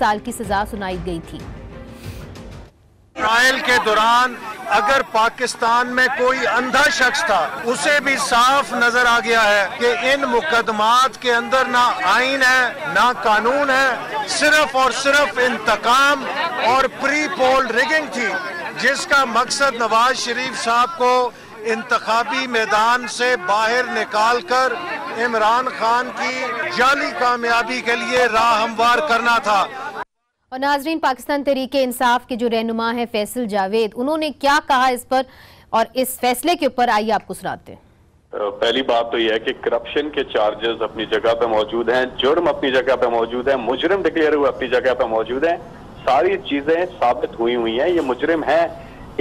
साल की सजा सुनाई गई थी। ट्रायल के दौरान अगर पाकिस्तान में कोई अंधा शख्स था, उसे भी साफ नजर आ गया है कि इन मुकदमात के अंदर ना आइन है ना कानून है, सिर्फ और सिर्फ इंतकाम और प्री पोल रिगिंग थी, जिसका मकसद नवाज शरीफ साहब को इंतखाबी मैदान से बाहर निकालकर इमरान खान की जाली कामयाबी के लिए राह हमवार करना था। और नाजरीन, पाकिस्तान तहरीके इंसाफ के जो रहनुमा है फैसल जावेद, उन्होंने क्या कहा इस पर और इस फैसले के ऊपर, आइए आपको सुनाते हैं। पहली बात तो यह है कि करप्शन के चार्जेस अपनी जगह पे मौजूद हैं, जुर्म अपनी जगह पे मौजूद है, मुजरिम डिक्लेयर हुए अपनी जगह पे मौजूद हैं, सारी चीजें साबित हुई हैं, ये मुजरिम है।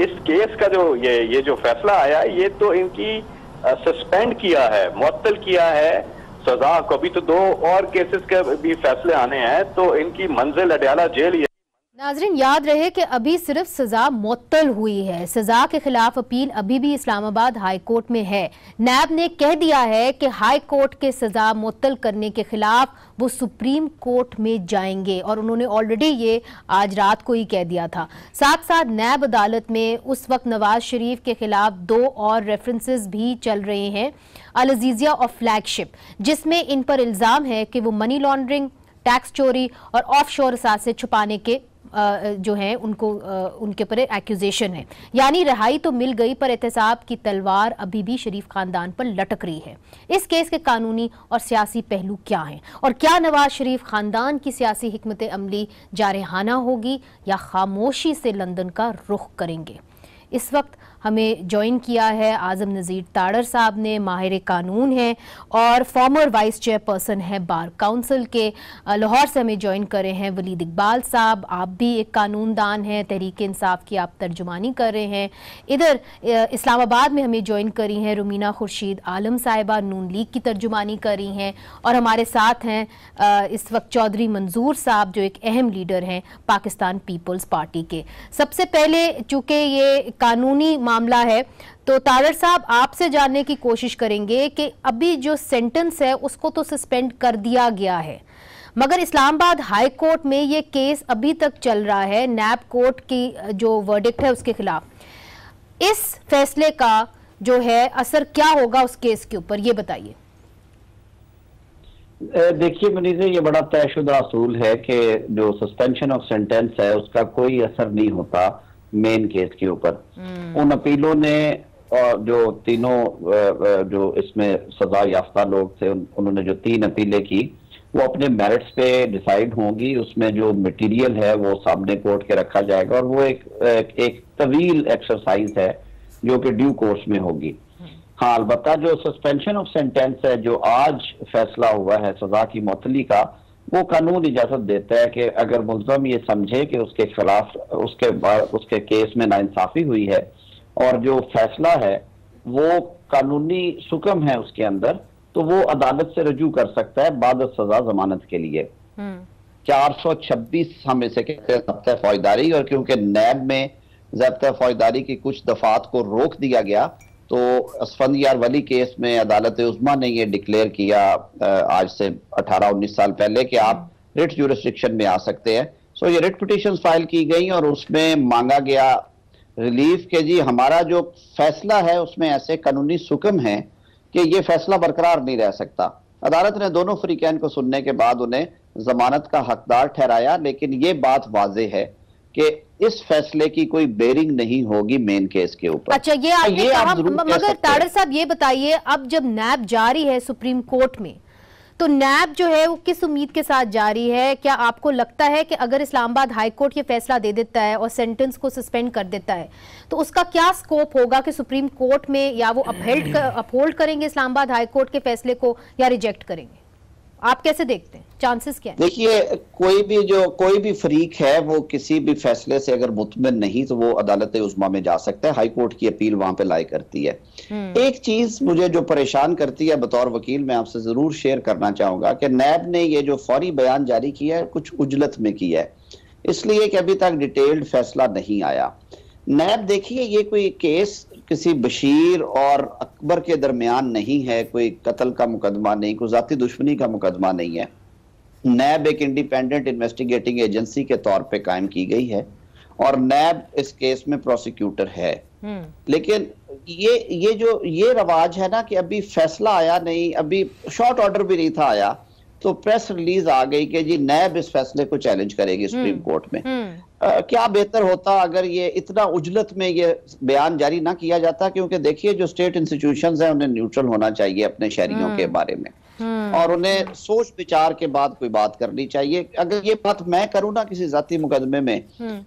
इस केस का जो ये जो फैसला आया, ये तो इनकी सस्पेंड किया है, मुअत्तल किया है सजा को। अभी तो 2 और केसेस के भी फैसले आने हैं, तो इनकी मंजिल अडयाला जेल ही है। नाजरीन, याद रहे कि अभी सिर्फ सजा मुअत्तल हुई है, सजा के खिलाफ अपील अभी भी इस्लामाबाद हाई कोर्ट में है। नैब ने कह दिया है कि हाई कोर्ट के सजा मुअत्तल करने के खिलाफ वो सुप्रीम कोर्ट में जाएंगे, और उन्होंने ऑलरेडी ये आज रात को ही कह दिया था। साथ साथ नैब अदालत में उस वक्त नवाज शरीफ के खिलाफ 2 और रेफरेंसेस भी चल रहे हैं, अल अजीजिया और फ्लैगशिप, जिसमें इन पर इल्जाम है कि वो मनी लॉन्ड्रिंग, टैक्स चोरी और ऑफशोर असासे छुपाने के जो है उनके पर एक्यूजेशन है। यानी रिहाई तो मिल गई, पर एहतसाब की तलवार अभी भी शरीफ खानदान पर लटक रही है। इस केस के कानूनी और सियासी पहलू क्या हैं, और क्या नवाज शरीफ खानदान की सियासी हिकमत अमली जारहाना होगी या खामोशी से लंदन का रुख करेंगे? इस वक्त हमें ज्वाइन किया है आजम नज़ीर ताड़र साहब ने, माहिर कानून हैं और फॉर्मर वाइस चेयरपर्सन है बार काउंसिल के। लाहौर से हमें ज्वाइन करे हैं वलीद इकबाल साहब, आप भी एक कानूनदान हैं, तहरीक इंसाफ की आप तर्जुमानी कर रहे हैं। इधर इस्लामाबाद में हमें ज्वाइन करी हैं रुमीना खुर्शीद आलम साहिबा, नून लीग की तर्जुमानी कर रही हैं, और हमारे साथ हैं इस वक्त चौधरी मंजूर साहब जो एक अहम लीडर हैं पाकिस्तान पीपल्स पार्टी के। सबसे पहले चूँकि ये कानूनी मामला है, तो तारर साहब आपसे जानने की कोशिश करेंगे कि अभी जो सेंटेंस है उसको तो सस्पेंड कर दिया गया है, मगर इस्लामाबाद हाई कोर्ट में ये केस अभी तक चल रहा है, नैब कोर्ट की जो वर्डिक्ट है उसके खिलाफ। इस फैसले का जो है असर क्या होगा उस केस के ऊपर, ये बताइए। देखिए मनीज़, ये बड़ा तयशुदा असूल है कि जो सस्पेंशन ऑफ सेंटेंस है उसका कोई असर नहीं होता मेन केस के ऊपर। उन अपीलों ने जो तीनों जो इसमें सजा याफ्ता लोग थे, उन्होंने जो 3 अपीलें की वो अपने मेरिट्स पे डिसाइड होंगी। उसमें जो मटेरियल है वो सामने कोर्ट के रखा जाएगा, और वो एक तवील एक्सरसाइज है जो कि ड्यू कोर्स में होगी। हाँ, अलबत्ता जो सस्पेंशन ऑफ सेंटेंस है जो आज फैसला हुआ है सजा की मुअत्तली का, वो कानून इजाजत देता है कि अगर मुल्ज़म ये समझे कि उसके खिलाफ उसके केस में नाइंसाफी हुई है और जो फैसला है वो कानूनी सुकम है उसके अंदर, तो वो अदालत से रजू कर सकता है बाद सजा जमानत के लिए। 426 हम इसे कहते हैं ज़ब्ता फौजदारी, और क्योंकि नैब में ज़ब्ता फौजदारी की कुछ दफात को रोक दिया गया, तो असफंदियार वली केस में अदालत उज़्मा ने ये डिक्लेयर किया आज से 18-19 साल पहले कि आप रिट ज्यूरिसडिक्शन में आ सकते हैं। सो ये रिट पिटीशन फाइल की गई और उसमें मांगा गया रिलीफ के जी हमारा जो फैसला है उसमें ऐसे कानूनी सुकम है कि ये फैसला बरकरार नहीं रह सकता। अदालत ने दोनों फरीकैन को सुनने के बाद उन्हें जमानत का हकदार ठहराया, लेकिन ये बात वाज़ेह है कि इस फैसले की कोई बेरिंग नहीं होगी मेन केस के ऊपर। अच्छा, ये आपने कहा, मगर ताड़र साहब ये बताइए, अब जब नैब जारी है सुप्रीम कोर्ट में, तो नैब जो है वो किस उम्मीद के साथ जारी है? क्या आपको लगता है कि अगर इस्लामाबाद हाई कोर्ट ये फैसला दे देता है और सेंटेंस को सस्पेंड कर देता है, तो उसका क्या स्कोप होगा कि सुप्रीम कोर्ट में या वो अपहोल्ड करेंगे इस्लामाबाद हाई कोर्ट के फैसले को या रिजेक्ट करेंगे? आप कैसे देखते हैं, चांसेस क्या हैं? देखिए, कोई भी फरीक है वो किसी भी फैसले से अगर मुतमिन नहीं तो वो अदालत उज़्मा में जा सकता है। हाई कोर्ट की अपील वहां पे लाई करती है। एक चीज मुझे जो परेशान करती है बतौर वकील, मैं आपसे जरूर शेयर करना चाहूंगा कि नैब ने ये जो फौरी बयान जारी किया है कुछ उजलत में किया है, इसलिए कि अभी तक डिटेल्ड फैसला नहीं आया। नैब देखिए, ये कोई केस किसी बशीर और अकबर के दरमियान नहीं है, कोई कत्ल का मुकदमा नहीं, कोई जाती दुश्मनी का मुकदमा नहीं है। नैब एक इंडिपेंडेंट इन्वेस्टिगेटिंग एजेंसी के तौर पे कायम की गई है और नैब इस केस में प्रोसिक्यूटर है। लेकिन ये रवाज है ना कि अभी फैसला आया नहीं, अभी शॉर्ट ऑर्डर भी नहीं था आया, तो प्रेस रिलीज आ गई कि जी नैब इस फैसले को चैलेंज करेगी सुप्रीम कोर्ट में। क्या बेहतर होता अगर ये इतना उजलत में ये बयान जारी ना किया जाता, क्योंकि देखिए जो स्टेट इंस्टीट्यूशंस हैं उन्हें न्यूट्रल होना चाहिए अपने शहरियों के बारे में और उन्हें सोच विचार के बाद कोई बात करनी चाहिए। अगर ये बात मैं करूं ना किसी जाती मुकदमे में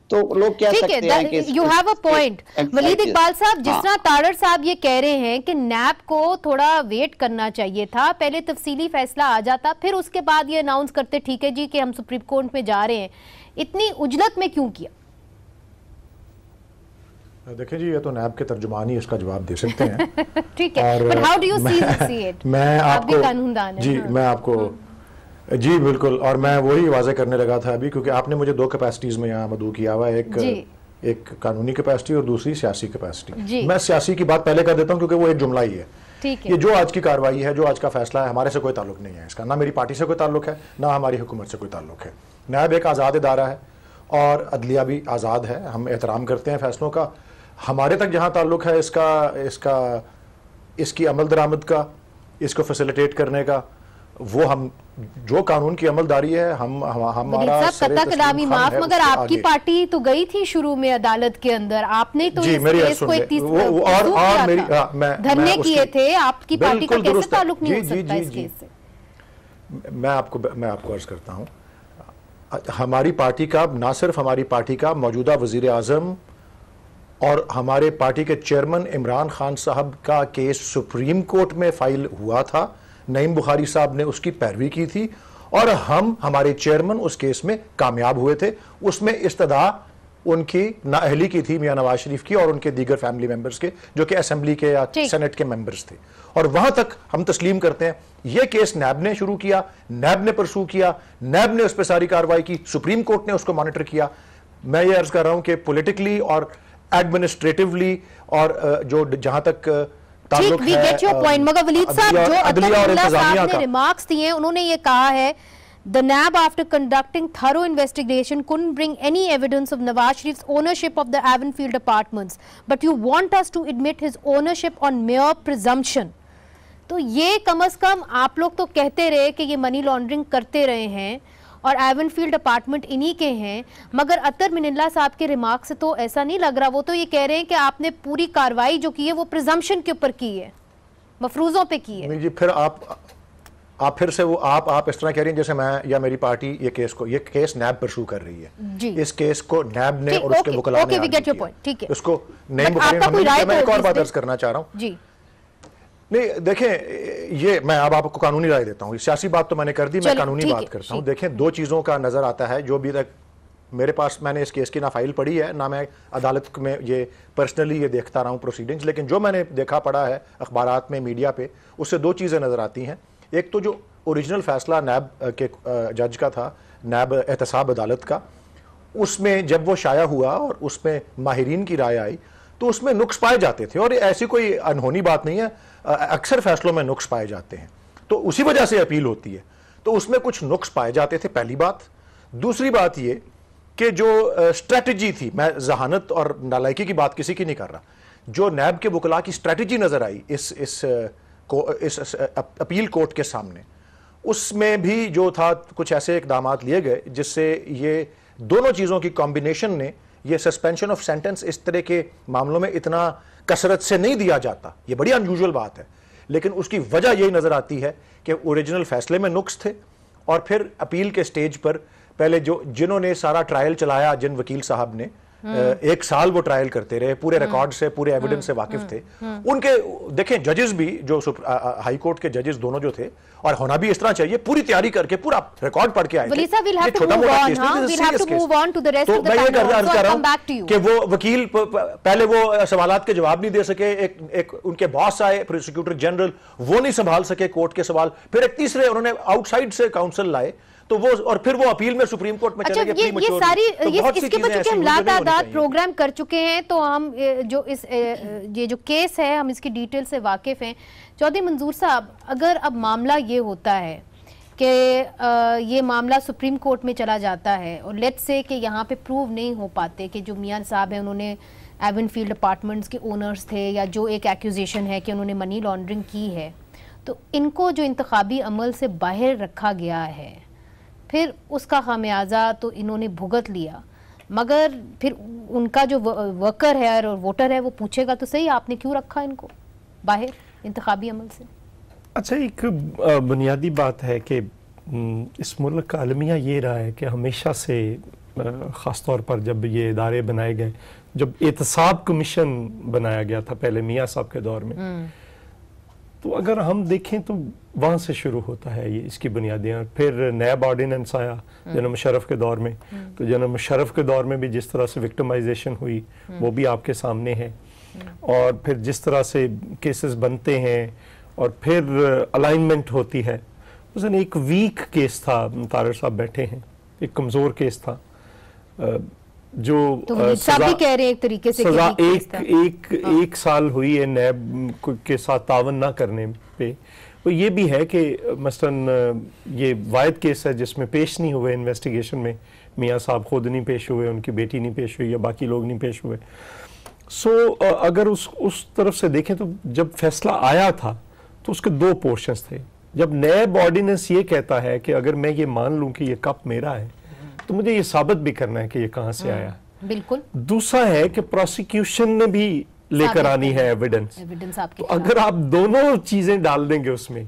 तो लोग कह सकते हैं कि you have a point. Waleed Iqbal साहब, जिस तरह तारड़ साहब ये कह रहे हैं कि नैब को थोड़ा वेट करना चाहिए था, पहले तफसीली फैसला आ जाता फिर उसके बाद ये अनाउंस करते ठीक है जी कि हम सुप्रीम कोर्ट में जा रहे हैं, इतनी उजलत में क्यों किया? देखिए जी, ये तो नैब के तर्जुमान ही इसका जवाब दे सकते हैं। ठीक है, but how do you see it? मैं आप भी कानूनदान हैं। जी, मैं आपको जी बिल्कुल, और मैं वही वाज़े करने लगा था अभी, क्योंकि आपने मुझे दो कैपेसिटीज में यहाँ मदऊ किया हुआ है, एक कानूनी कैपेसिटी और दूसरी सियासी कैपेसिटी। मैं सियासी की बात पहले कर देता हूँ क्योंकि वो एक जुमला ही है। ये जो आज की कार्रवाई है, जो आज का फैसला है, हमारे से कोई ताल्लुक नहीं है इसका, ना मेरी पार्टी से कोई ताल्लुक है, ना हमारी हुकूमत से कोई ताल्लुक है। नैब एक आज़ाद इदारा है और अदलिया भी आज़ाद है, हम एहतराम करते हैं फैसलों का। हमारे तक जहाँ ताल्लुक है इसकी अमल दरामद का, इसको फैसिलिटेट करने का, वो हम जो कानून की अमलदारी है हमारा कत्ता कलामी माफ, मगर आपकी पार्टी तो गई थी शुरू में अदालत के अंदर, आपने तो इस केस को धरने किए थे, आपकी पार्टी का कैसे ताल्लुक नहीं हो सकता इस केस से? मैं आपको अर्ज करता हूँ, हमारी पार्टी का, ना सिर्फ हमारी पार्टी का, मौजूदा वजीर आजम और हमारे पार्टी के चेयरमैन इमरान खान साहब का केस सुप्रीम कोर्ट में फाइल हुआ था, नईम बुखारी साहब ने उसकी पैरवी की थी और हमारे चेयरमैन उस केस में कामयाब हुए थे। उसमें इस्तदा उनकी नाअहली की थी मियां नवाज शरीफ की और उनके दीगर फैमिली मेंबर्स के, जो कि असेंबली के या सेनेट के मेंबर्स थे, और वहां तक हम तस्लीम करते हैं। यह केस नैब ने शुरू किया, नैब ने परसू किया, नैब ने उस पर सारी कार्रवाई की, सुप्रीम कोर्ट ने उसको मॉनिटर किया। मैं ये अर्ज कर रहा हूं कि पॉलिटिकली और एडमिनिस्ट्रेटिवली और जो जहां तक ठीक, वी गेट योर पॉइंट, मगर वलीद साहब जो अतुल्लाह साहब ने रिमार्क्स दिए हैं, उन्होंने ये कहा है The NAB, after conducting thorough investigation, couldn't bring any evidence of Nawaz Sharif's ownership of the Avonfield apartments, but you want us to admit his ownership on mere presumption. तो ये कम से कम आप लोग तो कहते रहे कि ये मनी लॉन्ड्रिंग करते रहे हैं और एवनफील्ड अपार्टमेंट इन्हीं के हैं, मगर अतर मिनल्ला साहब के रिमार्क से तो ऐसा नहीं लग रहा। वो तो ये कह रहे हैं कि आपने पूरी कार्रवाई जो की है वो प्रिजम्पशन के ऊपर की है, मफरूजों पे की है। नहीं जी, फिर आप फिर से वो आप इस तरह कह रही हैं जैसे मैं या मेरी पार्टी ये केस नैब परसू कर रही है। इस केस को नैब ने और उसके वकीलों ने इसको नईम बुखारी, मैं एक और बात अर्ज करना चाह रहा हूँ जी। नहीं देखें, ये मैं अब आपको कानूनी राय देता हूँ, सियासी बात तो मैंने कर दी, मैं कानूनी बात करता हूँ। देखें, दो चीज़ों का नज़र आता है जो अभी तक मेरे पास, मैंने इस केस की ना फाइल पढ़ी है ना मैं अदालत में ये पर्सनली ये देखता रहा हूँ प्रोसीडिंग्स, लेकिन जो मैंने देखा पढ़ा है अखबारात में, मीडिया पे, उससे दो चीज़ें नज़र आती हैं। एक तो जो ओरिजिनल फैसला नैब के जज का था, नैब एहतसाब अदालत का, उसमें जब वो शाया हुआ और उसमें माहिरीन की राय आई तो उसमें नुक्स पाए जाते थे, और ऐसी कोई अनहोनी बात नहीं है, अक्सर फैसलों में नुक्स पाए जाते हैं, तो उसी वजह से अपील होती है। तो उसमें कुछ नुक्स पाए जाते थे, पहली बात। दूसरी बात ये कि जो स्ट्रेटजी थी, मैं जहानत और नालायकी की बात किसी की नहीं कर रहा, जो नैब के वकला की स्ट्रेटजी नजर आई इस अपील कोर्ट के सामने, उसमें भी जो था कुछ ऐसे इकदाम लिए गए जिससे ये दोनों चीज़ों की कॉम्बिनेशन ने, ये सस्पेंशन ऑफ सेंटेंस इस तरह के मामलों में इतना कसरत से नहीं दिया जाता, ये बड़ी अनयूजुअल बात है, लेकिन उसकी वजह यही नज़र आती है कि ओरिजिनल फैसले में नुक्स थे, और फिर अपील के स्टेज पर पहले जिन्होंने सारा ट्रायल चलाया, जिन वकील साहब ने 1 साल वो ट्रायल करते रहे, पूरे रिकॉर्ड से, पूरे एविडेंस से वाकिफ थे, उनके देखें जजेस भी, जो हाई कोर्ट के जजेस दोनों जो थे, और होना भी इस तरह चाहिए, पूरी तैयारी करके पूरा रिकॉर्ड पढ़ के आए थे। छोटा मोटा केस नहीं, तो मैं ये कर रहा हूं कि वो वकील पहले वो सवालात के जवाब नहीं दे सके, एक उनके बॉस आए प्रोसिक्यूटर जनरल, वो नहीं संभाल सके कोर्ट के सवाल, फिर एक तीसरे उन्होंने आउटसाइड से काउंसिल लाए, तो वो, और फिर वो अपील में सुप्रीम कोर्ट में चले गए। ये सारी इसके ऊपर चूंकि हम लातादाद प्रोग्राम कर चुके हैं, तो हम जो ये जो केस है हम इसकी डिटेल से वाकिफ हैं। चौधरी मंजूर साहब, अगर अब मामला ये होता है कि ये मामला सुप्रीम कोर्ट में चला जाता है और लेट्स से कि यहाँ पे प्रूव नहीं हो पाते कि जो मियां साहब हैं उन्होंने एवनफील्ड अपार्टमेंट्स के ओनर्स थे, या जो एक एक्यूजेशन है कि उन्होंने मनी लॉन्ड्रिंग की है, तो इनको जो इंतखाबी अमल से बाहर रखा गया है, फिर उसका खामियाजा तो इन्होंने भुगत लिया, मगर फिर उनका जो वर्कर है और वोटर है वो पूछेगा तो सही आपने क्यों रखा इनको बाहर इंतखाबी अमल से। अच्छा, एक बुनियादी बात है कि इस मुल्क का अलमिया ये रहा है कि हमेशा से ख़ास तौर पर जब ये इदारे बनाए गए, जब एहतसाब कमीशन बनाया गया था पहले मियां साहब के दौर में, तो अगर हम देखें तो वहाँ से शुरू होता है ये इसकी बुनियादियाँ। फिर नैब ऑर्डिनेंस आया जनरल मुशर्रफ के दौर में, तो जनरल मुशर्रफ के दौर में भी जिस तरह से विक्टिमाइजेशन हुई वो भी आपके सामने है, और फिर जिस तरह से केसेस बनते हैं और फिर अलाइनमेंट होती है। उस दिन एक वीक केस था, तारर साहब बैठे हैं, एक कमज़ोर केस था जो तो सजा कह रहे हैं एक तरीके से सजा एक साल हुई है नैब के साथ तावन ना करने पे। तो ये भी है कि मसलन ये वायद केस है जिसमें पेश नहीं हुए इन्वेस्टिगेशन में, मियां साहब खुद नहीं पेश हुए, उनकी बेटी नहीं पेश हुई या बाकी लोग नहीं पेश हुए। सो अगर उस तरफ से देखें तो जब फैसला आया था तो उसके दो पोर्शंस थे। जब नैब ऑर्डिनेंस ये कहता है कि अगर मैं ये मान लूं कि ये कप मेरा है तो मुझे ये साबित भी करना है कि ये कहां से आया। बिल्कुल। दूसरा है कि प्रोसिक्यूशन ने भी लेकर आनी है एविडेंस आपके। तो अगर आप दोनों चीजें डाल देंगे उसमें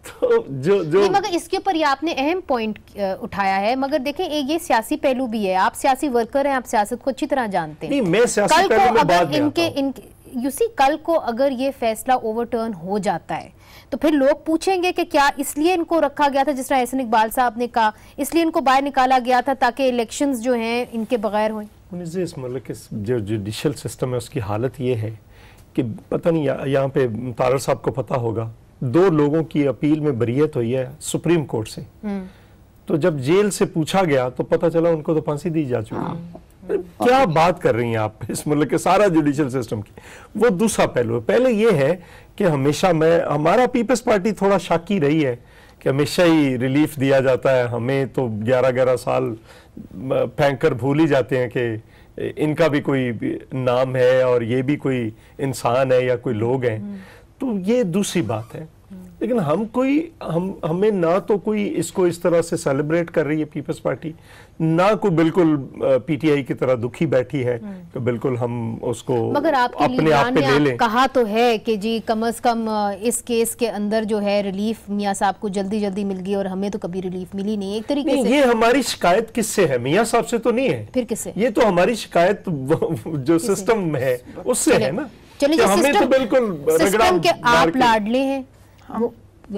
तो जो मगर इसके ऊपर ये आपने अहम पॉइंट उठाया है, मगर देखें ये सियासी पहलू भी है। आप सियासी वर्कर हैं, आप सियासत को अच्छी तरह जानते हैं। नहीं, मैं सियासी पहलू में बात नहीं आता हूं। कल को अगर ये फैसला ओवरटर्न हो जाता है तो फिर लोग पूछेंगे कि क्या इसलिए इनको रखा गया था, जिस तरह एहसन इकबाल साहब ने कहा, इसलिए इनको बाहर निकाला गया था ताकि इलेक्शंस जो हैं इनके बगैर हों। इस मुल्क के जो जुडिशल सिस्टम है उसकी हालत ये है कि पता नहीं, यहाँ पे तारर साहब को पता होगा, 2 लोगों की अपील में बरीयत हुई है सुप्रीम कोर्ट से, तो जब जेल से पूछा गया तो पता चला उनको तो फांसी दी जा चुकी है। क्या बात कर रही हैं आप इस मुल्क के सारा जुडिशल सिस्टम की। वो दूसरा पहलू है। पहले ये है कि हमेशा हमारा पीपल्स पार्टी थोड़ा शाकी रही है कि हमेशा ही रिलीफ दिया जाता है, हमें तो 11-11 साल फेंक कर भूल ही जाते हैं कि इनका भी कोई नाम है और ये भी कोई इंसान है या कोई लोग हैं। तो ये दूसरी बात है। लेकिन हमें ना तो कोई इसको इस तरह से सेलिब्रेट कर रही है पीपल्स पार्टी, ना कोई बिल्कुल पीटीआई की तरह दुखी बैठी है कि बिल्कुल हम उसको मगर अपने आप पे ले लें। कहा तो है कि जी कम से कम इस केस के अंदर जो है रिलीफ मियां साहब को जल्दी जल्दी मिल गई और हमें तो कभी रिलीफ मिली नहीं। एक तरीके से ये हमारी शिकायत किससे है? मियां साहब से तो नहीं है। फिर किससे? ये तो हमारी शिकायत जो सिस्टम है उससे है ना। चलिए, हमें तो बिल्कुल सिस्टम के आप लाडले हैं,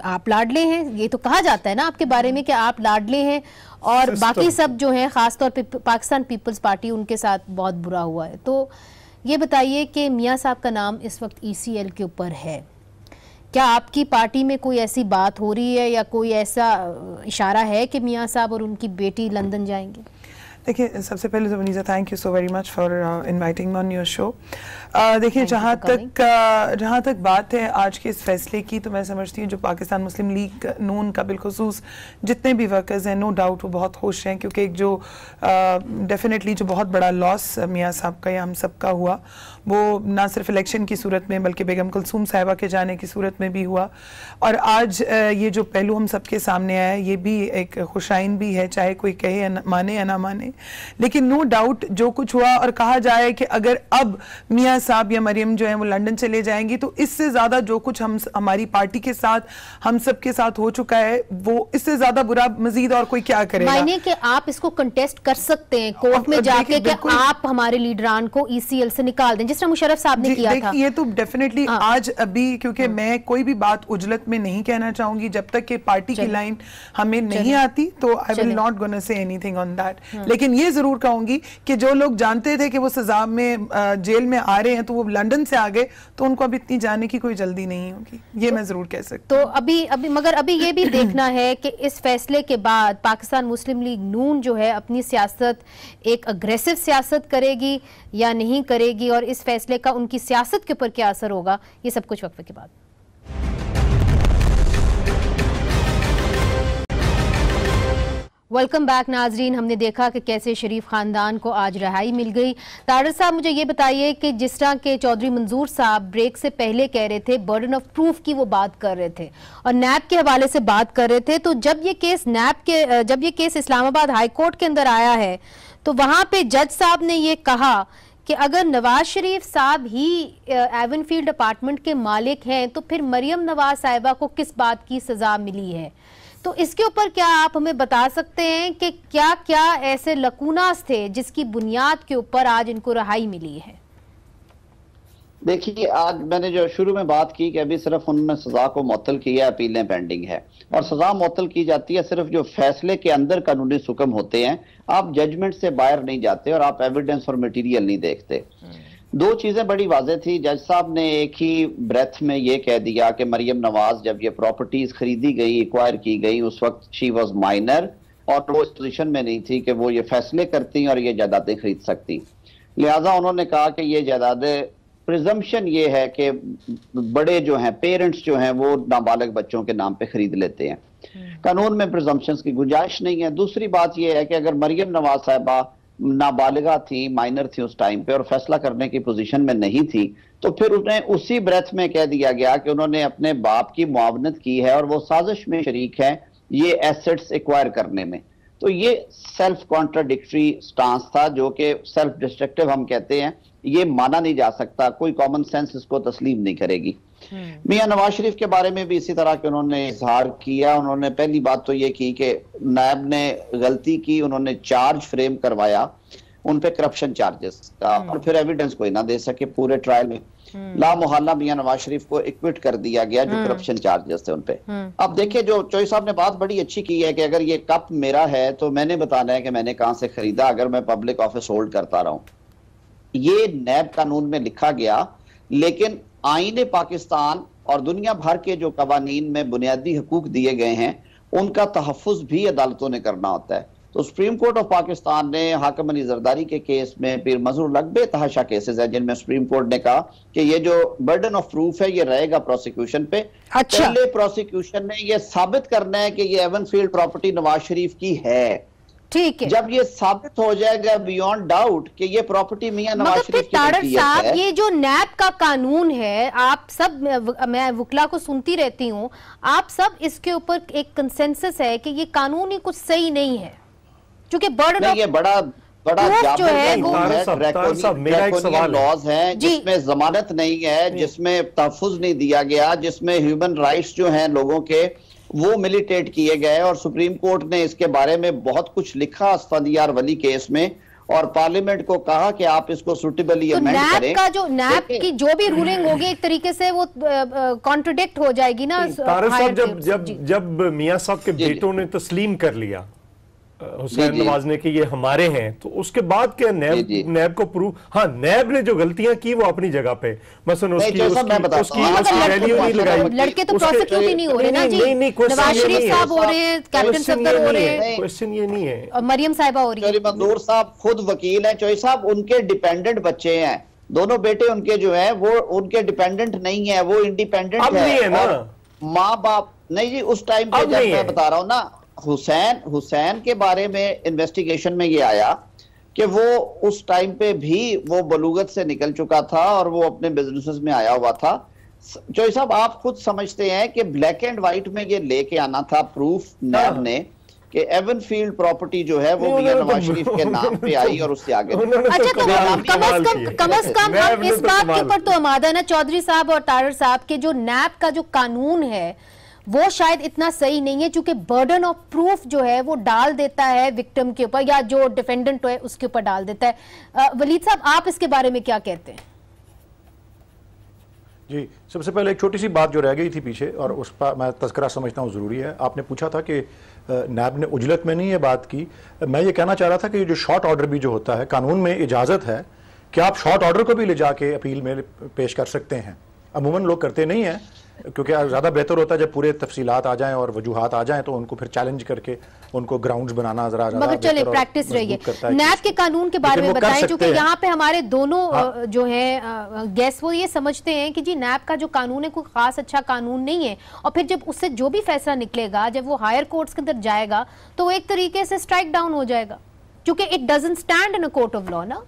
आप लाडले हैं, ये तो कहा जाता है ना आपके बारे में कि आप लाडले हैं, और बाकी सब जो हैं खासतौर पे पाकिस्तान पीपल्स पार्टी उनके साथ बहुत बुरा हुआ है। तो ये बताइए कि मियां साहब का नाम इस वक्त ECL के ऊपर है, क्या आपकी पार्टी में कोई ऐसी बात हो रही है या कोई ऐसा इशारा है कि मियां साहब और उनकी बेटी लंदन जाएंगे? देखिए, सबसे पहले तो Vaneeza thank you so very much for inviting on your show. देखिए, जहाँ तक बात है आज के इस फैसले की, तो मैं समझती हूँ जो पाकिस्तान मुस्लिम लीग नून का बिलखुसूस जितने भी वर्कर्स हैं, नो डाउट वो बहुत खुश हैं, क्योंकि एक जो डेफिनेटली जो बहुत बड़ा लॉस मियां साहब का या हम सब का हुआ, वो ना सिर्फ इलेक्शन की सूरत में बल्कि बेगम कुलसूम साहिबा के जाने की सूरत में भी हुआ। और आज ये जो पहलू हम सबके सामने आया, ये भी एक खुशाइन भी है, चाहे कोई कहे माने या ना माने। लेकिन नो डाउट जो कुछ हुआ, और कहा जाए कि अगर अब मियां साहब या मरियम जो है वो लंदन चले जाएंगी, तो इससे ज्यादा जो कुछ हमारी पार्टी के साथ हम सब के साथ हो चुका है, वो इससे ज्यादा बुरा मजीद और कोई क्या करेगा। मायने कि आप इसको कंटेस्ट कर सकते हैं कोर्ट में जाके कि आप हमारे लीडरान को ECL से निकाल दें, जिस तरह मुशर्रफ साहब ने किया था। ये तो डेफिनेटली आज अभी, क्योंकि मैं कोई भी बात उजलत में नहीं कहना चाहूंगी जब तक कि पार्टी की लाइन हमें नहीं आती, तो I will not gonna say anything on that. लेकिन ये जरूर कहूंगी कि जो लोग जानते थे कि वो सजा में जेल में आ रहे हैं, तो वो लंदन से आ गए, तो उनको अभी इतनी जाने की कोई जल्दी नहीं होगी, ये मैं जरूर कह सकती हूँ। तो मगर अभी ये भी देखना है कि इस फैसले के बाद पाकिस्तान मुस्लिम लीग नून जो है अपनी सियासत एक अग्रेसिव सियासत करेगी या नहीं करेगी, और इस फैसले का उनकी सियासत के ऊपर क्या असर होगा, ये सब कुछ वक्फे के बाद। वेलकम बैक नाजरीन। हमने देखा कि कैसे शरीफ खानदान को आज रिहाई मिल गई। तारर साहब, मुझे ये बताइए कि जिस तरह के चौधरी मंजूर साहब ब्रेक से पहले कह रहे थे, बर्डन ऑफ प्रूफ की वो बात कर रहे थे और नैब के हवाले से बात कर रहे थे, तो जब ये केस इस्लामाबाद हाई कोर्ट के अंदर आया है तो वहां पे जज साहब ने ये कहा कि अगर नवाज शरीफ साहब ही एवनफील्ड अपार्टमेंट के मालिक हैं तो फिर मरियम नवाज साहिबा को किस बात की सजा मिली है। तो इसके ऊपर क्या आप हमें बता सकते हैं कि क्या क्या ऐसे लकूनास थे जिसकी बुनियाद के ऊपर आज इनको रिहाई मिली है? देखिए, आज मैंने जो शुरू में बात की कि अभी सिर्फ उन्होंने सजा को मुअत्तल किया, अपीलें पेंडिंग है और सजा मुअत्तल की जाती है सिर्फ जो फैसले के अंदर कानूनी हुक्म होते हैं। आप जजमेंट से बाहर नहीं जाते और आप एविडेंस और मटेरियल नहीं देखते। दो चीजें बड़ी वाज़ेह थी। जज साहब ने एक ही ब्रेथ में ये कह दिया कि मरियम नवाज जब ये प्रॉपर्टीज खरीदी गई, एक्वायर की गई, उस वक्त शी वाज माइनर और वो इस पोजीशन में नहीं थी कि वो ये फैसले करती और ये जायदादें खरीद सकती। लिहाजा उन्होंने कहा कि ये जायदादें, प्रिजम्पशन ये है कि बड़े जो हैं, पेरेंट्स जो हैं, वो नाबालिग बच्चों के नाम पे खरीद लेते हैं। कानून में प्रिजम्पशंस की गुंजाइश नहीं है। दूसरी बात ये है कि अगर मरियम नवाज साहिबा नाबालिगा थी, माइनर थी उस टाइम पे और फैसला करने की पोजीशन में नहीं थी, तो फिर उन्हें उसी ब्रेथ में कह दिया गया कि उन्होंने अपने बाप की मुआवनत की है और वो साजिश में शरीक है ये एसेट्स एक्वायर करने में। तो ये सेल्फ कॉन्ट्राडिक्टरी स्टांस था जो कि सेल्फ डिस्ट्रक्टिव हम कहते हैं। ये माना नहीं जा सकता, कोई कॉमन सेंस इसको तस्लीम नहीं करेगी। मियां नवाज शरीफ के बारे में भी इसी तरह के उन्होंने इजहार किया। उन्होंने पहली बात तो ये की कि नायब ने गलती की, उन्होंने चार्ज फ्रेम करवाया उन पे करप्शन चार्जेस का और फिर एविडेंस कोई ना दे सके पूरे ट्रायल में। ला मुहल्ला मियां नवाज शरीफ को एक्विट कर दिया गया जो करप्शन चार्जेस थे उन पे। अब देखिए, जो चौधरी साहब ने बात बड़ी अच्छी की है कि अगर ये कप मेरा है तो मैंने बताना है कि मैंने कहां से खरीदा अगर मैं पब्लिक ऑफिस होल्ड करता रहूं। ये नैब कानून में लिखा गया, लेकिन आईने पाकिस्तान और दुनिया भर के जो कवानीन में बुनियादी हकूक दिए गए हैं उनका तहफ़्फ़ुज़ भी अदालतों ने करना होता है। तो सुप्रीम कोर्ट ऑफ पाकिस्तान ने हाकिम अली जरदारी के केस में, फिर मजहूर लगबे तहाशा केसेस है जिनमें सुप्रीम कोर्ट ने कहा कि ये जो बर्डन ऑफ प्रूफ है ये रहेगा प्रोसिक्यूशन पे। अच्छा। पहले प्रोसिक्यूशन ने ये साबित करना है कि ये एवनफील्ड प्रॉपर्टी नवाज शरीफ की है। ठीक है। जब ये साबित हो जाएगा बियॉन्ड डाउट कि ये प्रॉपर्टी मियां नवाज शरीफ की साहब, ये जो नैब का कानून है, आप सब, मैं वकला को सुनती रहती हूँ, आप सब इसके ऊपर एक कंसेंसस है कि ये कानून ही कुछ सही नहीं है, क्योंकि बर्डन ऑफ, ये बड़ा जो है वो मेरा एक सवाल लॉज है जिसमें जमानत नहीं है, जिसमें तहफ़्फ़ुज़ नहीं दिया गया, जिसमें ह्यूमन राइट्स जो हैं लोगों के वो मिलिटेट किए गए और सुप्रीम कोर्ट ने इसके बारे में बहुत कुछ लिखा असफादियार वली केस में और पार्लियामेंट को कहा कि आप इसको सुटेबली अमेंड करें। का जो नैब की जो भी रूलिंग होगी एक तरीके से वो कॉन्ट्रडिक्ट हो जाएगी ना। तारक साहब, जब मियां साहब के बेटों ने तस्लीम कर लिया हुसैन नवाज ने कि ये हमारे हैं, तो उसके बाद क्या नैब को प्रूव, हाँ नैब ने जो गलतियां की वो अपनी जगह पे, मसलन उसकी वैल्यू नहीं लगाई। लड़के तो प्रोसिक्यूट ही नहीं हो रहे ना जी, नवाज शरीफ साहब हो रहे हैं, कैप्टन सफदर हो रहे हैं, क्वेश्चन ये नहीं है, और मरियम साहिबा हो रही है। मंजूर साहब खुद वकील हैं, चौधरी साहब उनके डिपेंडेंट बच्चे हैं, दोनों बेटे उनके जो है वो उनके डिपेंडेंट नहीं है, वो इंडिपेंडेंट है माँ बाप नहीं जी। उस टाइम पे जब मैं बता रहा हूँ ना, हुसैन के बारे में इन्वेस्टिगेशन में ये आया कि वो उस टाइम पे भी वो बलूगत से निकल चुका था और वो अपने बिजनेसेस में आया हुआ था। चौधरी साहब आप खुद समझते हैं कि ब्लैक एंड व्हाइट में ये लेके आना था प्रूफ नैब ने कि एवनफील्ड प्रॉपर्टी जो है वो मियां नवाज शरीफ के नाम पे आई और उससे आगे। अच्छा, तो कम अज कम हम इस बात के ऊपर तो आमादा ना चौधरी साहब और तारर साहब के जो नैब का जो कानून है वो शायद इतना सही नहीं है, क्योंकि बर्डन ऑफ प्रूफ जो है वो डाल देता है विक्टिम के ऊपर या जो डिफेंडेंट है उसके ऊपर डाल देता है। वलीद साहब, आप इसके बारे में क्या कहते हैं? जी, सबसे पहले एक छोटी सी बात जो रह गई थी पीछे और उस पर मैं तज़किरा समझता हूँ ज़रूरी है। आपने पूछा था कि नैब ने उजलत में नहीं ये बात की। मैं ये कहना चाह रहा था कि ये जो शॉर्ट ऑर्डर भी जो होता है, कानून में इजाज़त है कि आप शॉर्ट ऑर्डर को भी ले जाके अपील में पेश कर सकते हैं। अमूमन लोग करते नहीं हैं, क्योंकि ज़्यादा बेहतर होता है जब पूरे तफसीलात आ जाएं और वजूहात आ जाएं तो उनको फिर चैलेंज करके उनको ग्राउंड्स बनाना ज़रा मगर चले प्रैक्टिस रही है। नैब के कानून के बारे में बताएं, क्योंकि यहाँ पे हमारे दोनों जो है गेस्ट वो ये समझते हैं कि जी नैब का जो कानून है कोई खास अच्छा कानून नहीं है, और फिर जब उससे जो भी फैसला निकलेगा, जब वो हायर कोर्ट्स के अंदर जाएगा तो एक तरीके से स्ट्राइक डाउन हो जाएगा, क्योंकि it doesn't stand in a court of law ना।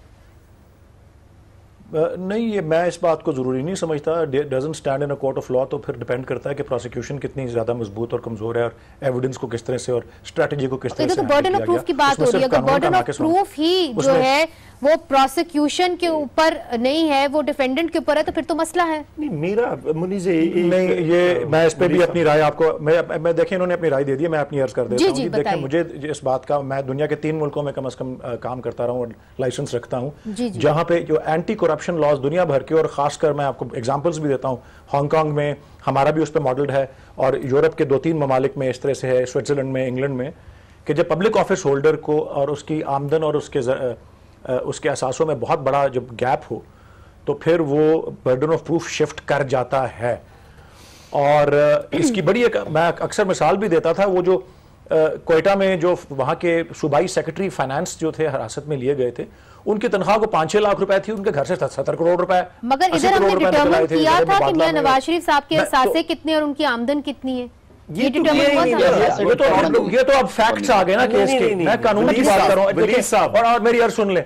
नहीं, ये मैं इस बात को जरूरी नहीं समझता। Doesn't stand in a court of law तो फिर डिपेंड करता है कि प्रोसिक्यूशन कितनी ज्यादा मजबूत और कमजोर है और एविडेंस को किस तरह से और स्ट्रेटजी को किस तरह से। तो बर्डन ऑफ प्रूफ की बात हो रही है, अगर बर्डन ऑफ प्रूफ ही जो है वो प्रोसिक्यूशन के ऊपर नहीं है, वो डिफेंडेंट के ऊपर है, तो फिर तो मसला है। नहीं, मेरा मुनीज़ नहीं, ये मैं इस पे भी अपनी राय आपको मैं देखें, इन्होंने अपनी राय दे दी है, मैं अपनी अर्ज कर देता हूँ। देखिए, मुझे इस बात का, मैं दुनिया के 3 मुल्कों में कम से कम काम करता रहा हूँ और लाइसेंस रखता हूँ, जहाँ पे जो एंटी करप्शन लॉज दुनिया भर के, और खासकर मैं आपको एग्जाम्पल्स भी देता हूँ, हांगकॉन्ग में हमारा भी उस पर मॉडल्ड है, और यूरोप के 2-3 ममालिक में इस तरह से है, स्विट्जरलैंड में, इंग्लैंड में, कि जब पब्लिक ऑफिस होल्डर को और उसकी आमदन और उसके असासों में बहुत बड़ा जब गैप हो तो फिर वो बर्डन ऑफ प्रूफ शिफ्ट कर जाता है। और इसकी बड़ी एक मैं अक्सर मिसाल भी देता था, वो जो कोयटा में जो वहाँ के सूबाई सेक्रेटरी फाइनेंस जो थे हिरासत में लिए गए थे, उनकी तनख्वाह को 5-6 लाख रुपए थी, उनके घर से 70 करोड़ रुपए। मगर इधर हमने डिटरमाइन किया था कि मियां नवाज शरीफ साहब के सासे कितने और उनकी आमदन कितनी है, ये तो अब फैक्ट्स आ गए ना केस के। मैं कानून की बात कर रहा हूँ, और मेरी अर्ज सुन ले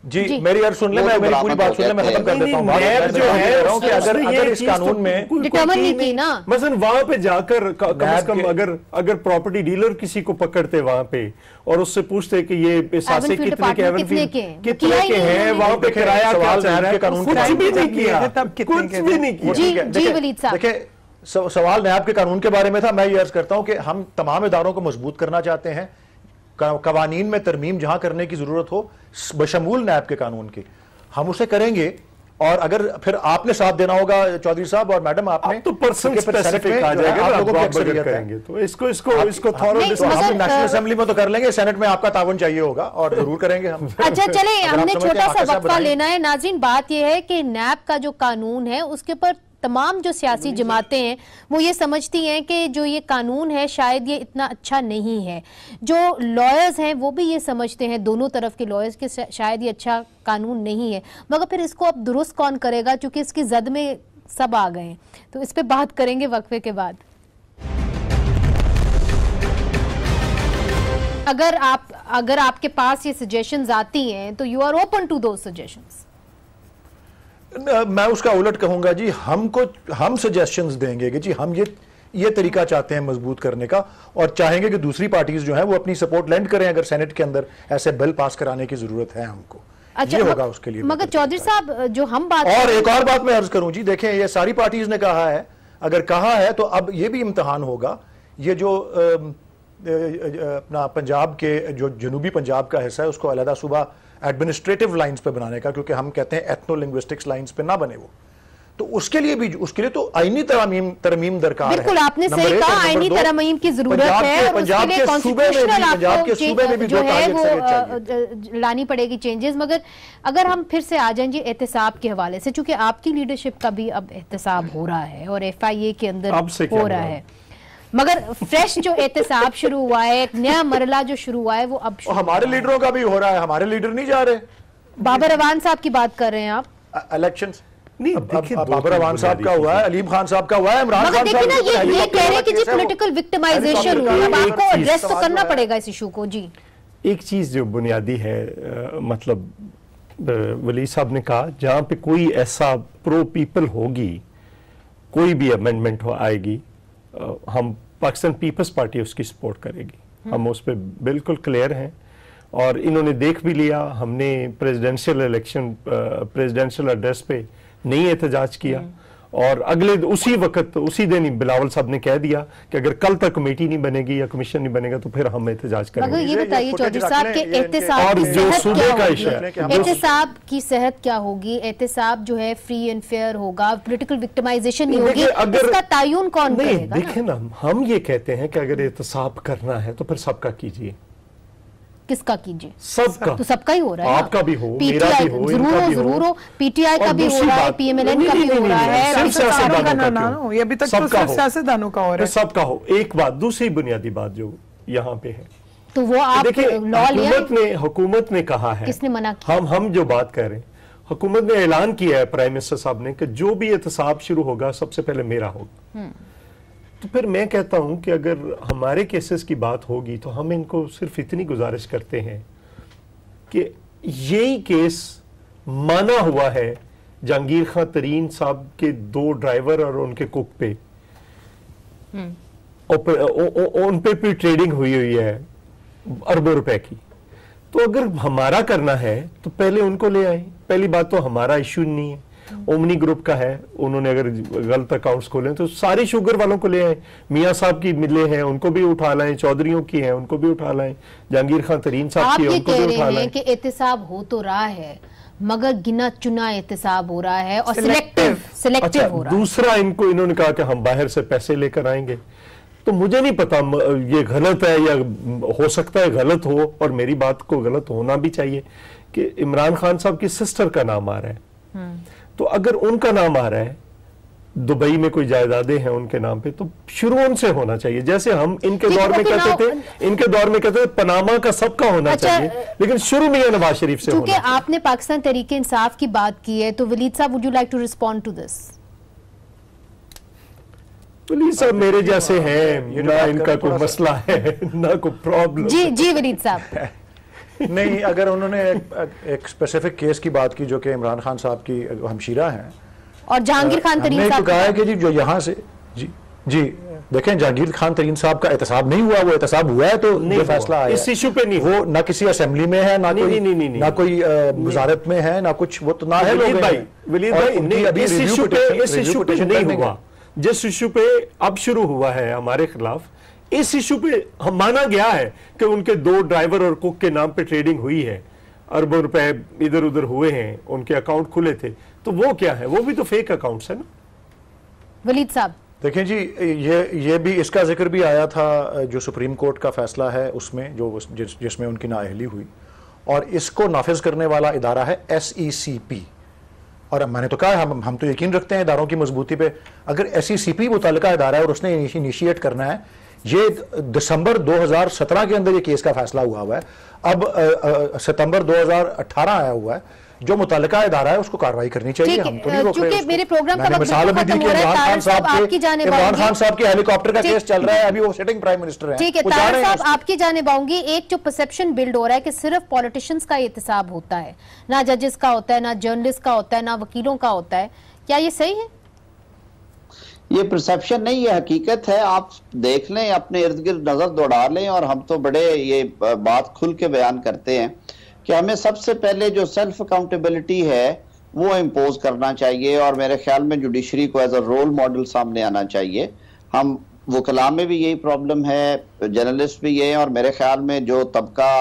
जी, मेरी अर्ज सुन ले, मैं मेरी पूरी बात सुन ले, मैं खत्म कर देता हूँ। जो है कि अगर इस कानून में डिटरमाइन नहीं की ना, मसलन वहां पे जाकर कम से कम अगर प्रॉपर्टी डीलर किसी को पकड़ते वहां पे और उससे पूछते कि ये सासे कितने के हैं, वहां पे किराया कुछ भी नहीं किया, कुछ भी नहीं किया। जी वलीद साहब, देखिए, सवाल नैब के कानून के बारे में था। मैं ये अर्ज करता हूं कि हम तमाम इदारों को मजबूत करना चाहते हैं, कवानीन में तरमीम जहां करने की जरूरत हो बशमूल नैब के कानून की, हम उसे करेंगे। और अगर फिर आपने साथ देना होगा चौधरी साहब और मैडम, आपने तो पर्सन स्पेसिफिक आ जाएगा, आप लोगों की अक्सरियत करेंगे तो इसको थॉरो नेशनल असेंबली में तो कर लेंगे, सेनेट में आपका तावन चाहिए होगा और जरूर करेंगे हम। अच्छा चले, हमने छोटा सा वक्फा लेना है नाज़रीन। बात यह है कि नैब का जो कानून है उसके ऊपर तमाम जो सियासी जमातें हैं वो ये समझती हैं कि जो ये कानून है शायद ये इतना अच्छा नहीं है। जो लॉयर्स हैं वो भी ये समझते हैं, दोनों तरफ के लॉयर्स, के शायद ये अच्छा कानून नहीं है। मगर फिर इसको अब दुरुस्त कौन करेगा, क्योंकि इसकी जद में सब आ गए हैं। तो इस पे बात करेंगे वक्फे के बाद। अगर आपके पास ये सजेशंस आती हैं तो you are open to those suggestions. मैं उसका उलट कहूंगा जी, हम सजेशंस देंगे कि जी हम ये तरीका चाहते हैं मजबूत करने का, और चाहेंगे कि दूसरी पार्टीज जो हैं वो अपनी सपोर्ट लेंड करें अगर सेनेट के अंदर ऐसे बिल पास कराने की जरूरत है हमको। अच्छा, ये होगा उसके लिए। मगर चौधरी साहब, जो हम बात और एक और बात मैं अर्ज करूं जी, देखें ये सारी पार्टीज ने कहा है, अगर कहा है तो अब ये भी इम्तिहान होगा, ये जो अपना पंजाब के जो जनूबी पंजाब का हिस्सा है उसको अलहदा सूबा एडमिनिस्ट्रेटिव लाइंस पे बनाने का, क्योंकि हम कहते हैं एथनो लिंग्विस्टिक्स लाइंस पे ना बने वो, तो उसके लिए तो आईनी तरमीम दरकार है। बिल्कुल आपने सही कहा, आईनी तरमीम की जरूरत है, और उसके लिए कॉन्स्टिट्यूशनल आपको जो है वो लानी पड़ेगी चेंजेस। मगर अगर हम फिर से आ जाएं जी एहतसाब के हवाले से, चूंकि आपकी लीडरशिप का भी अब एहतसाब हो रहा है और FIA के अंदर हो रहा है, मगर फ्रेश जो एहतसाब शुरू हुआ है, एक नया मरला जो शुरू हुआ है वो अब हमारे लीडरों का भी हो रहा है, हमारे लीडर नहीं जा रहे। बाबर अवान साहब की बात कर रहे हैं आप, इलेक्शंस नहीं, बाबर अवान साहब का हुआ है, अलीम खान साहब का हुआ है, इमरान खान साहब का, ये कह रहे हैं कि जी पॉलिटिकल विक्टिमाइजेशन हुआ है, अब आपको एड्रेस तो करना पड़ेगा इस इशू को। जी, एक चीज जो बुनियादी है, मतलब वली साहब ने कहा, जहां पे कोई ऐसा प्रो पीपल होगी, कोई भी अमेंडमेंट आएगी, हम पाकिस्तान पीपल्स पार्टी उसकी सपोर्ट करेगी, हम उस पर बिल्कुल क्लियर हैं। और इन्होंने देख भी लिया, हमने प्रेसिडेंशियल एड्रेस पे नहीं एहतजाज किया, और अगले उसी वक्त उसी दिन ही बिलावल साहब ने कह दिया कि अगर कल तक कमेटी नहीं बनेगी या कमीशन नहीं बनेगा तो फिर हम एहतजाज करेंगे। मगर ये बताइए चौधरी साहब के एहतसाब की सेहत क्या होगी? एहतसाब जो है फ्री एंड फेयर होगा, पॉलिटिकल विक्टिमाइजेशन नहीं होगी, इसका तायुन कौन करेगा? देखिए ना, हम ये कहते हैं कि अगर एहतसाब करना है तो फिर सबका कीजिए, किसका कीजिए? सबका। तो सबका ही हो रहा है, आपका भी हो, मेरा भी हो, जरूर हो, पीटीआई का भी हो रहा है, पीएमएलएन का भी हो रहा है, ये अभी तक तो सिर्फ सियासतदानों का हो रहा है। सबका हो। एक बात, दूसरी बुनियादी बात जो यहाँ पे है, तो वो आप हुकूमत ने कहा है, किसने मना किया? हम जो बात कर रहे हैं, हुकूमत ने ऐलान किया है, प्राइम मिनिस्टर साहब ने, कि जो भी एहतसाब शुरू होगा सबसे पहले मेरा होगा। तो फिर मैं कहता हूं कि अगर हमारे केसेस की बात होगी तो हम इनको सिर्फ इतनी गुजारिश करते हैं कि यही केस माना हुआ है जहांगीर खान तरीन साहब के 2 ड्राइवर और उनके कुक पे, उन पे भी ट्रेडिंग हुई है अरबों रुपए की। तो अगर हमारा करना है तो पहले उनको ले आए। पहली बात तो हमारा इश्यू नहीं है, ओमनी ग्रुप का है, उन्होंने अगर गलत अकाउंट्स खोले तो सारी शुगर वालों को ले आए। मियां साहब की मिले हैं उनको भी उठा लाएं, चौधरियों की हैं उनको भी उठा लाएं, जहांगीर खान तरीन साहब की उनको भी उठा लाएं। कि एहतिसाब हो तो रहा है मगर गिना चुना एहतिसाब हो रहा है और सिलेक्टिव हो रहा है। दूसरा, इन्होंने कहा कि हम बाहर से पैसे लेकर आएंगे। तो मुझे नहीं पता ये गलत है या हो सकता है गलत हो, और मेरी बात को गलत होना भी चाहिए कि इमरान खान साहब की सिस्टर का नाम आ रहा है। तो अगर उनका नाम आ रहा है, दुबई में कोई जायदादें हैं उनके नाम पे, तो शुरू उनसे होना चाहिए। जैसे हम इनके दौर में कहते थे पनामा का सबका होना चाहिए, लेकिन शुरू में नवाज शरीफ से होना चाहिए। आपने पाकिस्तान तहरीक इंसाफ की बात की है, तो वलीद साहब, would you like to respond to this? Waleed साहब मेरे जैसे हैं, ना इनका कोई मसला है ना कोई प्रॉब्लम। जी वलीद साहब। नहीं, अगर उन्होंने एक स्पेसिफिक केस की बात की जो कि इमरान खान साहब की हमशीरा हैं और जहांगीर खान तरीन साहब, कहा है कि जी जो यहाँ से जी देखें, जहांगीर खान तरीन साहब का एहतसाब नहीं हुआ, वो एहतसाब हुआ है तो जो फैसला आया इस इशू पे नहीं, वो ना किसी असेंबली में है, ना कोई वजारत में है, ना कुछ, वो तो ना है। वलीद भाई इस इशू पे नहीं हुआ, जिस इशू पे अब शुरू हुआ है हमारे खिलाफ, इस इशू पे हम माना गया है कि उनके 2 ड्राइवर और कुक के नाम पे ट्रेडिंग हुई है, अरबों रुपए इधर उधर हुए हैं, उनके अकाउंट खुले थे। तो वो क्या है? वो भी तो फेक अकाउंट्स है ना। वलीद साहब देखें जी, ये भी इसका जिक्र भी आया था जो सुप्रीम कोर्ट का फैसला है उसमें, जो जिसमें उनकी नाअहली हुई, और इसको नाफिज करने वाला इदारा है SECP। और मैंने तो कहा हम तो यकीन रखते हैं इदारों की मजबूती पे। अगर SECP मुतल्लिका इदारा है और उसने इनिशिएट करना है, ये दिसंबर 2017 के अंदर ये केस का फैसला हुआ है, अब सितंबर 2018 आया हुआ है, जो मुतल्लिका इदारा है उसको कार्रवाई करनी चाहिए। हम तो नहीं रोक रहे। मेरे प्रोग्राम का मिसाल भी दी कि इमरान खान साहब के हेलीकॉप्टर का केस चल रहा है, अभी वो सिटिंग प्राइम मिनिस्टर हैं। ठीक है तारिक साहब, आपकी जानिब आऊंगी। एक जो परसेप्शन बिल्ड हो रहा है कि सिर्फ पॉलिटिशियंस का एहतिसाब होता है, ना जजेस का होता है, ना जर्नलिस्ट का होता है, ना वकीलों का होता है, क्या ये सही है? ये परसेप्शन नहीं, ये हकीकत है। आप देख लें, अपने इर्द गिर्द नजर दौड़ा लें, और हम तो बड़े ये बात खुल के बयान करते हैं कि हमें सबसे पहले जो सेल्फ अकाउंटेबिलिटी है वो इम्पोज करना चाहिए, और मेरे ख्याल में जुडिशरी को एज अ रोल मॉडल सामने आना चाहिए। हम वकला में भी यही प्रॉब्लम है, जर्नलिस्ट भी ये हैं, और मेरे ख्याल में जो तबका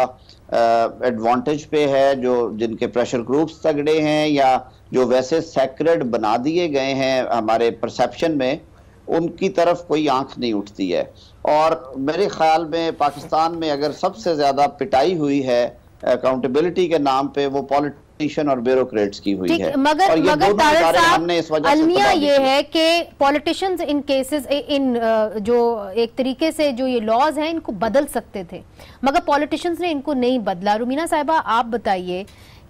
एडवांटेज पे है, जो जिनके प्रेशर ग्रुप्स तगड़े हैं या जो वैसे सेक्रेड बना दिए गए हैं हमारे परसेप्शन में, उनकी तरफ कोई आंख नहीं उठती है। और मेरे ख्याल में पाकिस्तान में अगर सबसे ज्यादा पिटाई हुई है अकाउंटेबिलिटी के नाम पे, वो पॉलिटिशियन और ब्यूरोक्रेट्स की हुई है। मगर अलमिया ये है कि पॉलिटिशियंस इन केसेस, इन जो एक तरीके से जो ये लॉज हैं इनको बदल सकते थे, मगर पॉलिटिशियंस ने इनको नहीं बदला। रुमीना साहिबा, आप बताइए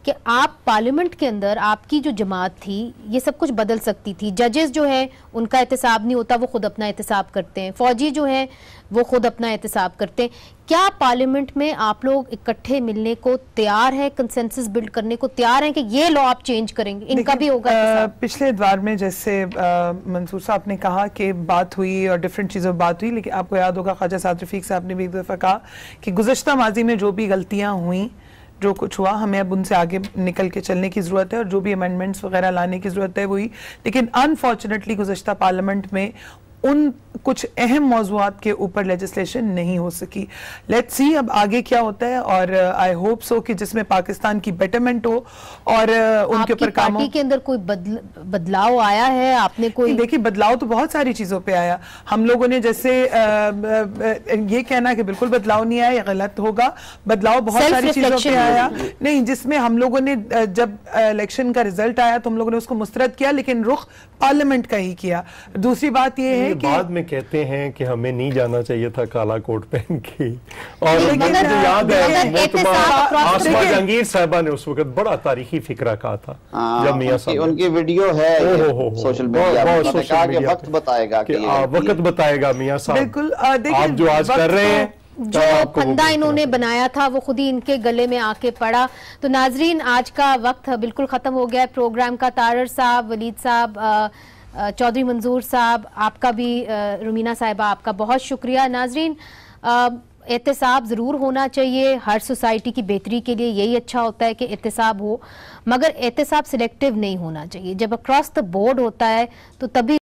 कि आप पार्लियामेंट के अंदर, आपकी जो जमात थी, ये सब कुछ बदल सकती थी। जजेस जो है उनका एहतसाब नहीं होता, वो खुद अपना एहतसाब करते हैं। फौजी जो है वो खुद अपना एहतसाब करते हैं। क्या पार्लियामेंट में आप लोग इकट्ठे मिलने को तैयार हैं, कंसेंसस बिल्ड करने को तैयार हैं कि ये लॉ आप चेंज करेंगे, इनका भी होगा? पिछले द्वार में जैसे मंसूर साहब ने कहा कि बात हुई और डिफरेंट चीज़ों पर बात हुई, लेकिन आपको याद होगा ख्वाजा साद रफीक साहब ने भी एक दफ़ा कहा कि गुज़श्ता माजी में जो भी गलतियाँ हुई, जो कुछ हुआ, हमें अब उनसे आगे निकल के चलने की ज़रूरत है, और जो भी अमेंडमेंट्स वगैरह लाने की ज़रूरत है वही। लेकिन अनफॉर्चुनेटली गुज़श्ता पार्लियामेंट में उन कुछ अहम मौज़ूआत के ऊपर लेजिस्लेशन नहीं हो सकी। लेट्स सी अब आगे क्या होता है, और आई होप सो कि जिसमें पाकिस्तान की बेटरमेंट हो और उनके ऊपर काम हो। पार्टी के अंदर कोई बदलाव आया है? आपने कोई देखिए, बदलाव तो बहुत सारी चीजों पे आया। हम लोगों ने जैसे ये कहना कि बिल्कुल बदलाव नहीं आया, गलत होगा। बदलाव बहुत सारी चीजों पे आया नहीं, जिसमें हम लोगों ने जब इलेक्शन का रिजल्ट आया तो हम लोगों ने उसको मुस्तरद किया, लेकिन रुख पार्लियामेंट का ही किया। दूसरी बात ये है कि बाद में कहते हैं कि हमें नहीं जाना चाहिए था काला कोट पहन के, और मुझे याद है आसमा जहांगीर साहबा ने उस वक्त बड़ा तारीखी फिक्रा कहा था जब मियां साहब, उनकी वीडियो है सोशल मीडिया पे, वक्त बताएगा कि वक्त बताएगा मियां साहब। बिल्कुल, आप जो आज कर रहे हैं, जो फंदा इन्होंने बनाया था वो खुद ही इनके गले में आके पड़ा। तो नाजरीन, आज का वक्त बिल्कुल ख़त्म हो गया है प्रोग्राम का। तारर साहब, वलीद साहब, चौधरी मंजूर साहब, आपका भी, रुमीना साहिबा, आपका बहुत शुक्रिया। नाजरीन, एहतसाब ज़रूर होना चाहिए, हर सोसाइटी की बेहतरी के लिए यही अच्छा होता है कि एहतसाब हो, मगर एहतसाब सिलेक्टिव नहीं होना चाहिए। जब अक्रॉस द बोर्ड होता है तो तभी